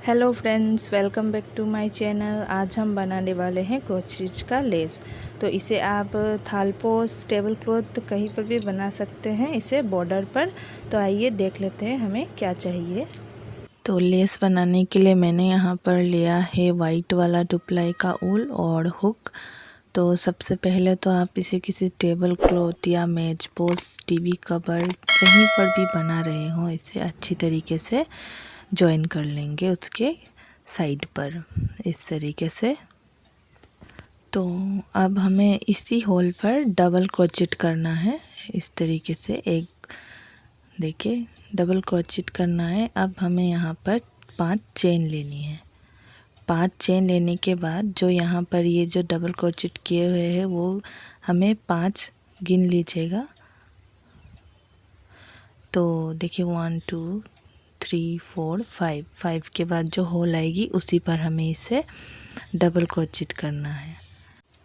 Hello friends, welcome back to my channel. आज हम बनाने वाले हैं क्रोचेट का लेस। तो इसे आप थालपोस, टेबल क्लॉथ कहीं पर भी बना सकते हैं, इसे बॉर्डर पर। तो आइए देख लेते हैं हमें क्या चाहिए। तो लेस बनाने के लिए मैंने यहाँ पर लिया है वाइट वाला 2 प्लाई का ऊल और हुक। तो सबसे पहले तो आप इसे किसी टेबल क्लॉथ या मेज पोस्ट, टीवी कवर कहीं पर भी बना रहे हो, इसे अच्छी तरीके से जॉइन कर लेंगे उसके साइड पर इस तरीके से। तो अब हमें इसी होल पर डबल क्रोचेट करना है इस तरीके से। एक देखिए डबल क्रोचेट करना है। अब हमें यहाँ पर 5 चेन लेनी है। 5 चेन लेने के बाद जो यहाँ पर ये जो डबल क्रोचेट किए हुए हैं वो हमें 5 गिन लीजिएगा। तो देखिए 1 2 3 4 5, 5 के बाद जो होल आएगी उसी पर हमें इसे डबल क्रोचेट करना है।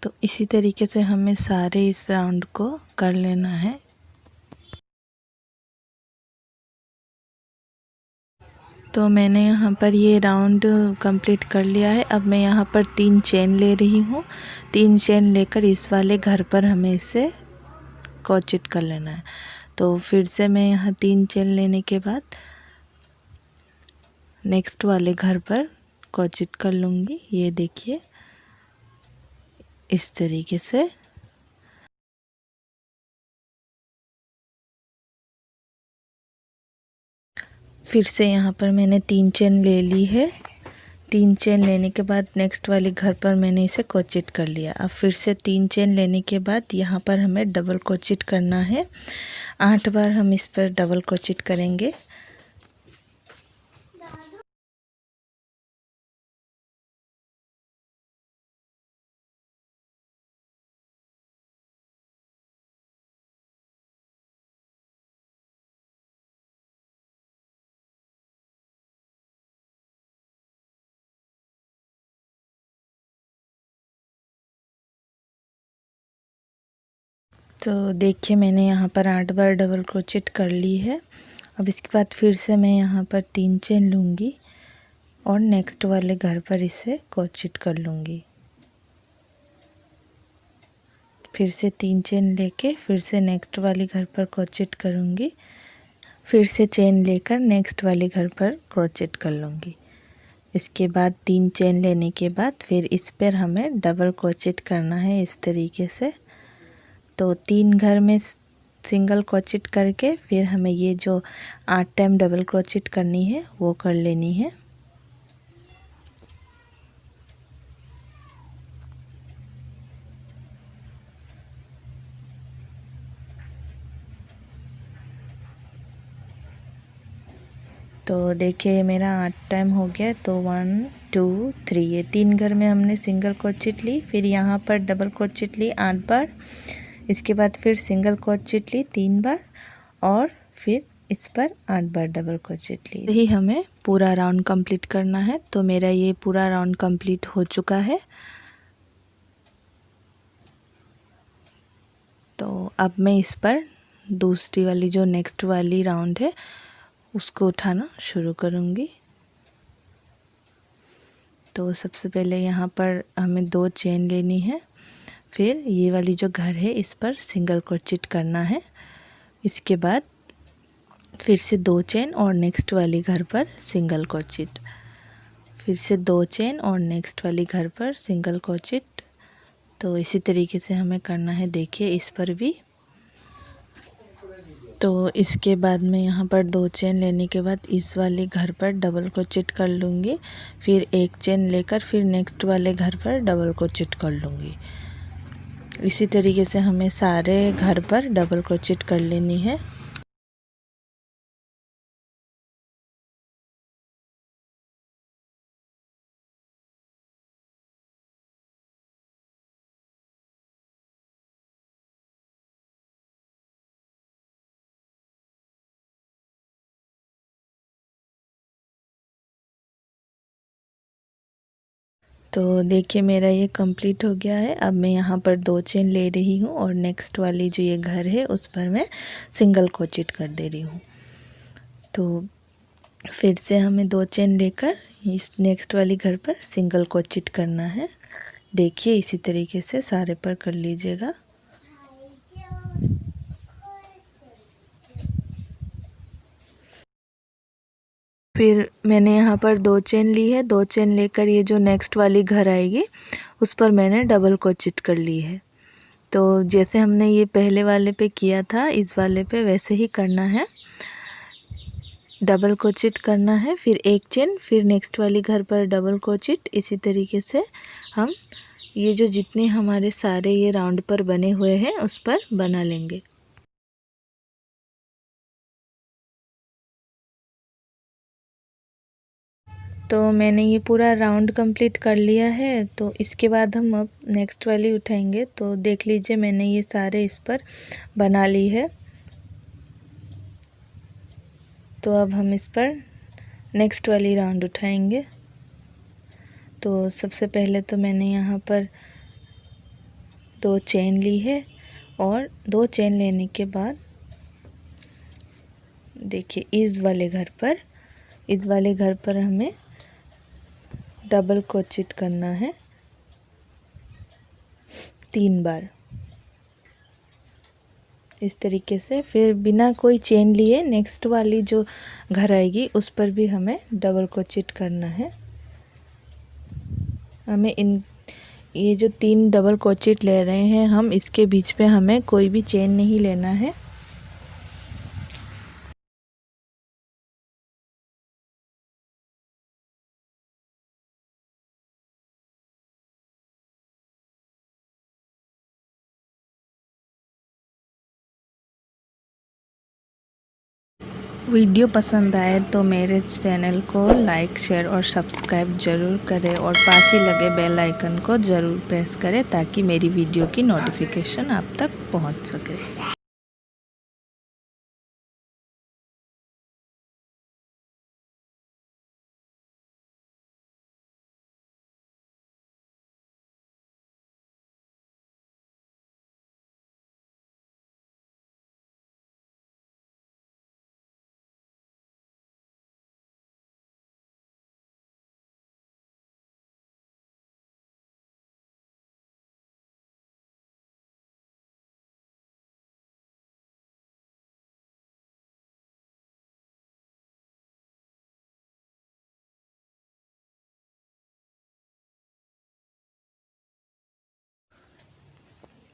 तो इसी तरीके से हमें सारे इस राउंड को कर लेना है। तो मैंने यहाँ पर ये राउंड कंप्लीट कर लिया है। अब मैं यहाँ पर 3 चेन ले रही हूँ। 3 चेन लेकर इस वाले घर पर हमें इसे क्रोचेट कर लेना है। तो फिर से मैं यहाँ 3 चेन लेने के बाद नेक्स्ट वाले घर पर क्रोचेट कर लूँगी। ये देखिए इस तरीके से। फिर से यहाँ पर मैंने 3 चेन ले ली है। 3 चेन लेने के बाद नेक्स्ट वाले घर पर मैंने इसे क्रोचेट कर लिया। अब फिर से 3 चेन लेने के बाद यहाँ पर हमें डबल क्रोचेट करना है। 8 बार हम इस पर डबल क्रोचेट करेंगे। तो देखिए मैंने यहाँ पर 8 बार डबल क्रोचेट कर ली है। अब इसके बाद फिर से मैं यहाँ पर 3 चेन लूँगी और नेक्स्ट वाले घर पर इसे क्रोचेट कर लूँगी। फिर से 3 चेन लेके फिर से नेक्स्ट वाले घर पर क्रोचेट करूँगी। फिर से चेन लेकर नेक्स्ट वाले घर पर क्रोचेट कर लूँगी। इसके बाद 3 चेन लेने के बाद फिर इस पर हमें डबल क्रोचेट करना है इस तरीके से। तो 3 घर में सिंगल क्रोचेट करके फिर हमें ये जो 8 टाइम डबल क्रोचेट करनी है वो कर लेनी है। तो देखिए मेरा 8 टाइम हो गया। तो 1 2 3 ये 3 घर में हमने सिंगल क्रोचेट ली, फिर यहाँ पर डबल क्रोचेट ली 8 बार। इसके बाद फिर सिंगल क्रोचेट ली 3 बार और फिर इस पर 8 बार डबल क्रोचेट ली। यही हमें पूरा राउंड कंप्लीट करना है। तो मेरा ये पूरा राउंड कंप्लीट हो चुका है। तो अब मैं इस पर दूसरी वाली जो नेक्स्ट वाली राउंड है उसको उठाना शुरू करूँगी। तो सबसे पहले यहाँ पर हमें 2 चेन लेनी है। फिर ये वाली जो घर है इस पर सिंगल क्रोचेट करना है। इसके बाद फिर से 2 चेन और नेक्स्ट वाली घर पर सिंगल क्रोचेट। फिर से 2 चेन और नेक्स्ट वाली घर पर सिंगल क्रोचेट। तो इसी तरीके से हमें करना है। देखिए इस पर भी। तो इसके बाद मैं यहाँ पर 2 चेन लेने के बाद इस वाले घर पर डबल क्रोचेट कर लूँगी। फिर 1 चेन लेकर फिर नेक्स्ट वाले घर पर डबल क्रोचेट कर लूँगी। इसी तरीके से हमें सारे घर पर डबल क्रोचेट कर लेनी है। तो देखिए मेरा ये कंप्लीट हो गया है। अब मैं यहाँ पर 2 चेन ले रही हूँ और नेक्स्ट वाली जो ये घर है उस पर मैं सिंगल क्रोचेट कर दे रही हूँ। तो फिर से हमें 2 चेन लेकर इस नेक्स्ट वाली घर पर सिंगल क्रोचेट करना है। देखिए इसी तरीके से सारे पर कर लीजिएगा। फिर मैंने यहाँ पर 2 चेन ली है। 2 चेन लेकर ये जो नेक्स्ट वाली घर आएगी उस पर मैंने डबल क्रोचेट कर ली है। तो जैसे हमने ये पहले वाले पे किया था इस वाले पे वैसे ही करना है। डबल क्रोचेट करना है, फिर 1 चेन, फिर नेक्स्ट वाली घर पर डबल क्रोचेट। इसी तरीके से हम ये जो जितने हमारे सारे ये राउंड पर बने हुए हैं उस पर बना लेंगे। तो मैंने ये पूरा राउंड कंप्लीट कर लिया है। तो इसके बाद हम अब नेक्स्ट वाली उठाएंगे। तो देख लीजिए मैंने ये सारे इस पर बना ली है। तो अब हम इस पर नेक्स्ट वाली राउंड उठाएंगे। तो सबसे पहले तो मैंने यहाँ पर 2 चेन ली है और 2 चेन लेने के बाद देखिए इस वाले घर पर हमें डबल क्रोचेट करना है 3 बार इस तरीके से। फिर बिना कोई चेन लिए नेक्स्ट वाली जो घर आएगी उस पर भी हमें डबल क्रोचेट करना है। हमें ये जो 3 डबल क्रोचेट ले रहे हैं हम, इसके बीच पे हमें कोई भी चेन नहीं लेना है। वीडियो पसंद आए तो मेरे चैनल को लाइक, शेयर और सब्सक्राइब ज़रूर करें और पास ही लगे बेल आइकन को ज़रूर प्रेस करें ताकि मेरी वीडियो की नोटिफिकेशन आप तक पहुंच सके।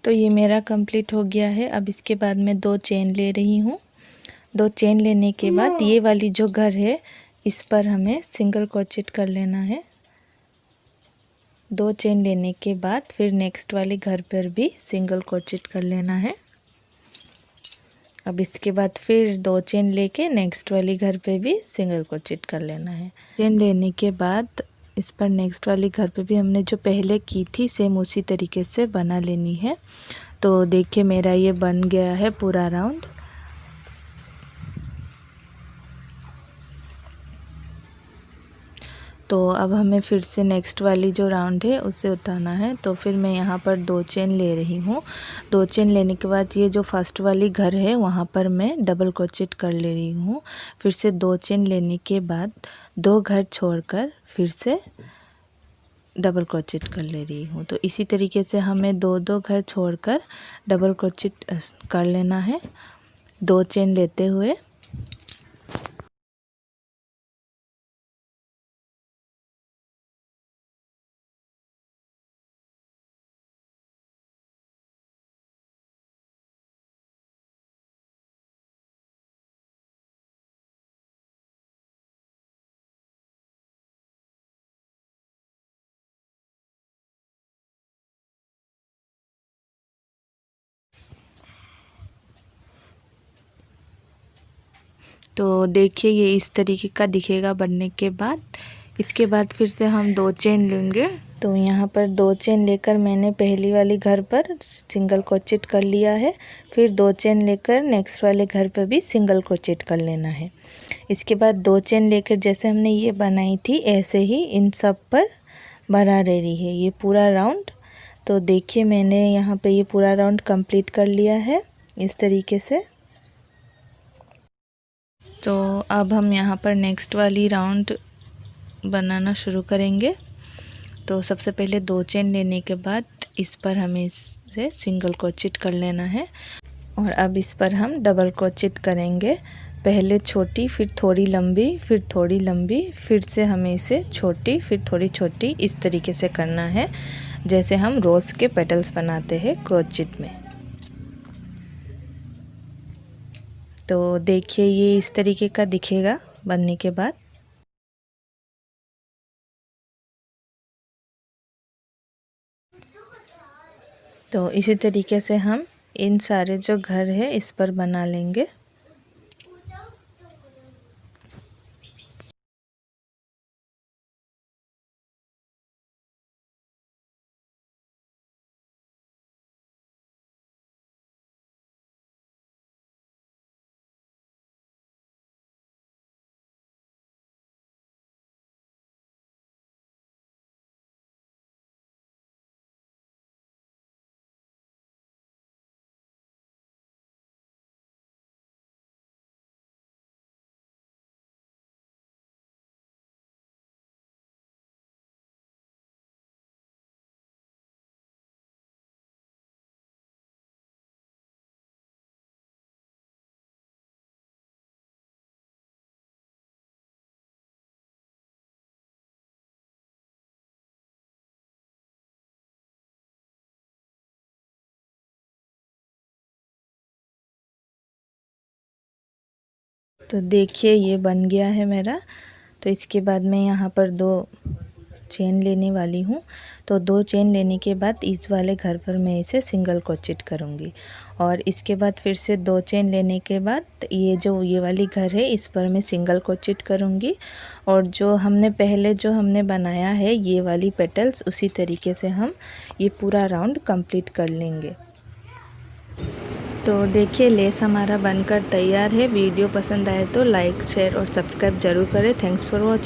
तो ये मेरा कंप्लीट हो गया है। अब इसके बाद मैं 2 चेन ले रही हूँ। 2 चेन लेने के बाद ये वाली जो घर है इस पर हमें सिंगल क्रोचेट कर लेना है। 2 चेन लेने के बाद फिर नेक्स्ट वाले घर पर भी सिंगल क्रोचेट कर लेना है। अब इसके बाद फिर 2 चेन लेके नेक्स्ट वाली घर पे भी सिंगल क्रोचेट कर लेना है। चेन लेने के बाद इस पर नेक्स्ट वाली घर पे भी हमने जो पहले की थी सेम उसी तरीके से बना लेनी है। तो देखिए मेरा ये बन गया है पूरा राउंड। तो अब हमें फिर से नेक्स्ट वाली जो राउंड है उसे उठाना है। तो फिर मैं यहाँ पर 2 चेन ले रही हूँ। 2 चेन लेने के बाद ये जो फर्स्ट वाली घर है वहाँ पर मैं डबल क्रोचेट कर ले रही हूँ। फिर से 2 चेन लेने के बाद 2 घर छोड़कर फिर से डबल क्रोचेट कर ले रही हूँ। तो इसी तरीके से हमें 2 घर छोड़कर डबल क्रोचेट कर लेना है 2 चेन लेते हुए। तो देखिए ये इस तरीके का दिखेगा बनने के बाद। इसके बाद फिर से हम 2 चेन लेंगे। तो यहाँ पर 2 चेन लेकर मैंने पहली वाली घर पर सिंगल क्रोचेट कर लिया है। फिर 2 चेन लेकर नेक्स्ट वाले घर पर भी सिंगल क्रोचेट कर लेना है। इसके बाद 2 चेन लेकर जैसे हमने ये बनाई थी ऐसे ही इन सब पर बना ले रही है ये पूरा राउंड। तो देखिए मैंने यहाँ पे ये पूरा राउंड कंप्लीट कर लिया है इस तरीके से। तो अब हम यहाँ पर नेक्स्ट वाली राउंड बनाना शुरू करेंगे। तो सबसे पहले 2 चेन लेने के बाद इस पर हमें इसे सिंगल क्रोचेट कर लेना है और अब इस पर हम डबल क्रोचेट करेंगे। पहले छोटी, फिर थोड़ी लंबी, फिर थोड़ी लंबी, फिर से हमें इसे छोटी, फिर थोड़ी छोटी, इस तरीके से करना है जैसे हम रोज़ के पेटल्स बनाते हैं क्रोचेट में। तो देखिए ये इस तरीके का दिखेगा बनने के बाद। तो इसी तरीके से हम इन सारे जो घर है इस पर बना लेंगे। तो देखिए ये बन गया है मेरा। तो इसके बाद मैं यहाँ पर 2 चेन लेने वाली हूँ। तो 2 चेन लेने के बाद इस वाले घर पर मैं इसे सिंगल क्रोचेट करूँगी और इसके बाद फिर से 2 चेन लेने के बाद ये वाली घर है इस पर मैं सिंगल क्रोचेट करूँगी और जो हमने बनाया है ये वाली पेटल्स उसी तरीके से हम ये पूरा राउंड कंप्लीट कर लेंगे। तो देखिए लेस हमारा बनकर तैयार है। वीडियो पसंद आए तो लाइक, शेयर और सब्सक्राइब ज़रूर करें। Thanks for watching.